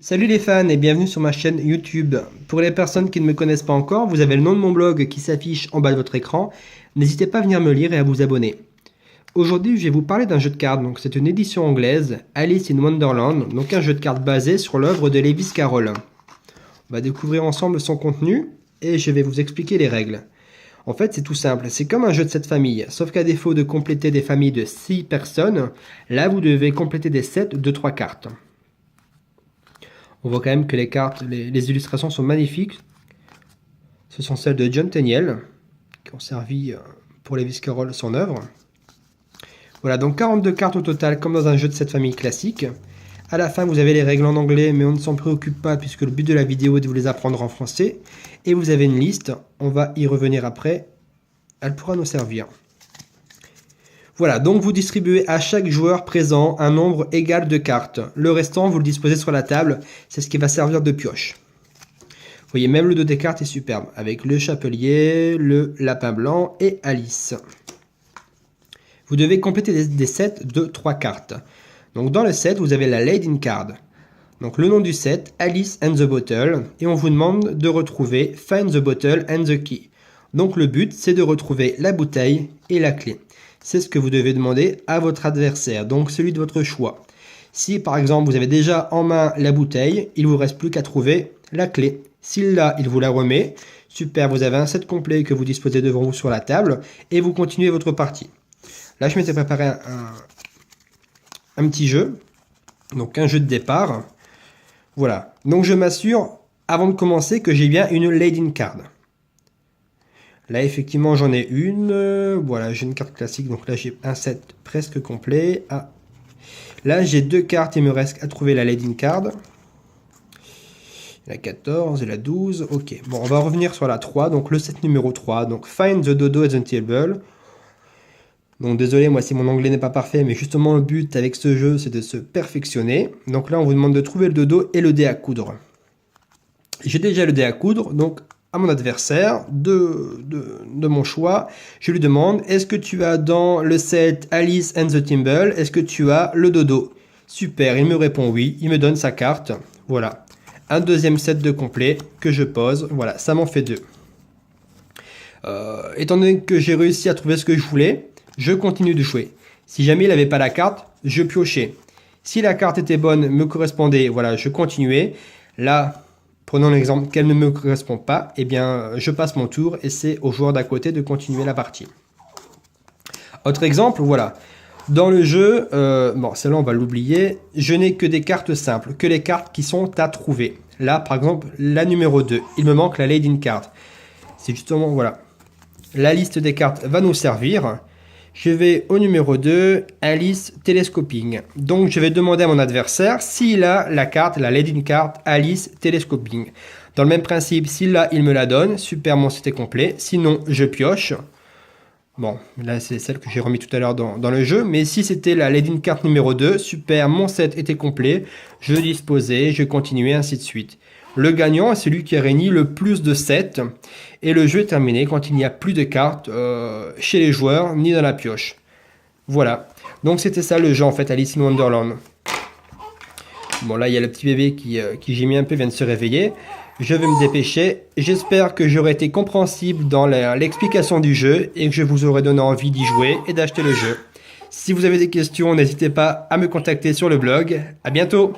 Salut les fans et bienvenue sur ma chaîne YouTube. Pour les personnes qui ne me connaissent pas encore, vous avez le nom de mon blog qui s'affiche en bas de votre écran. N'hésitez pas à venir me lire et à vous abonner. Aujourd'hui, je vais vous parler d'un jeu de cartes. Donc, c'est une édition anglaise, Alice in Wonderland, donc un jeu de cartes basé sur l'œuvre de Lewis Carroll. On va découvrir ensemble son contenu et je vais vous expliquer les règles. En fait, c'est tout simple, c'est comme un jeu de 7 familles, sauf qu'à défaut de compléter des familles de 6 personnes, là vous devez compléter des sets de 3 cartes. On voit quand même que les cartes, les illustrations sont magnifiques. Ce sont celles de John Tenniel, qui ont servi pour Lewis Carroll son œuvre. Voilà, donc 42 cartes au total, comme dans un jeu de cette famille classique. À la fin, vous avez les règles en anglais, mais on ne s'en préoccupe pas, puisque le but de la vidéo est de vous les apprendre en français. Et vous avez une liste, on va y revenir après, elle pourra nous servir. Voilà, donc vous distribuez à chaque joueur présent un nombre égal de cartes. Le restant, vous le disposez sur la table, c'est ce qui va servir de pioche. Vous voyez, même le dos des cartes est superbe, avec le chapelier, le lapin blanc et Alice. Vous devez compléter des sets de 3 cartes. Donc dans le set, vous avez la Lady Card. Donc le nom du set, Alice and the Bottle, et on vous demande de retrouver Find the Bottle and the Key. Donc le but, c'est de retrouver la bouteille et la clé. C'est ce que vous devez demander à votre adversaire, donc celui de votre choix. Si par exemple vous avez déjà en main la bouteille, il ne vous reste plus qu'à trouver la clé. S'il l'a, il vous la remet. Super, vous avez un set complet que vous disposez devant vous sur la table et vous continuez votre partie. Là, je m'étais préparé un petit jeu, donc un jeu de départ. Voilà, donc je m'assure avant de commencer que j'ai bien une Lady Card. Là, effectivement, j'en ai une. Voilà, j'ai une carte classique. Donc là, j'ai un set presque complet. Ah. Là, j'ai 2 cartes. Il me reste à trouver la Lady Card. La 14 et la 12. Ok. Bon, on va revenir sur la 3. Donc le set numéro 3. Donc Find the Dodo at the Table. Donc désolé, moi, si mon anglais n'est pas parfait. Mais justement, le but avec ce jeu, c'est de se perfectionner. Donc là, on vous demande de trouver le dodo et le dé à coudre. J'ai déjà le dé à coudre. Donc à mon adversaire de mon choix, je lui demande: est-ce que tu as dans le set Alice and the Thimble, est-ce que tu as le dodo? Super, il me répond oui, il me donne sa carte. Voilà, un deuxième set de complet que je pose. Voilà, ça m'en fait 2. Étant donné que j'ai réussi à trouver ce que je voulais, je continue de jouer. Si jamais il n'avait pas la carte, je piochais. Si la carte était bonne, me correspondait, voilà, je continuais. Là, prenons l'exemple qu'elle ne me correspond pas, eh bien je passe mon tour et c'est au joueur d'à côté de continuer la partie. Autre exemple, voilà. Dans le jeu, bon celle-là on va l'oublier, je n'ai que des cartes simples, que les cartes qui sont à trouver. Là par exemple, la numéro 2, il me manque la Lady Card. C'est justement, voilà, la liste des cartes va nous servir. Je vais au numéro 2, Alice Telescoping. Donc je vais demander à mon adversaire s'il a la carte, la Lady Card Alice Telescoping. Dans le même principe, s'il l'a, il me la donne. Super, mon set est complet. Sinon, je pioche. Bon, là c'est celle que j'ai remis tout à l'heure dans le jeu. Mais si c'était la Lady Card numéro 2, super, mon set était complet. Je disposais, je continuais, ainsi de suite. Le gagnant est celui qui a réuni le plus de 7. Et le jeu est terminé quand il n'y a plus de cartes chez les joueurs ni dans la pioche. Voilà. Donc c'était ça le jeu en fait, Alice in Wonderland. Bon là il y a le petit bébé qui gémit un peu, vient de se réveiller. Je vais me dépêcher. J'espère que j'aurai été compréhensible dans l'explication du jeu et que je vous aurai donné envie d'y jouer et d'acheter le jeu. Si vous avez des questions, n'hésitez pas à me contacter sur le blog. À bientôt!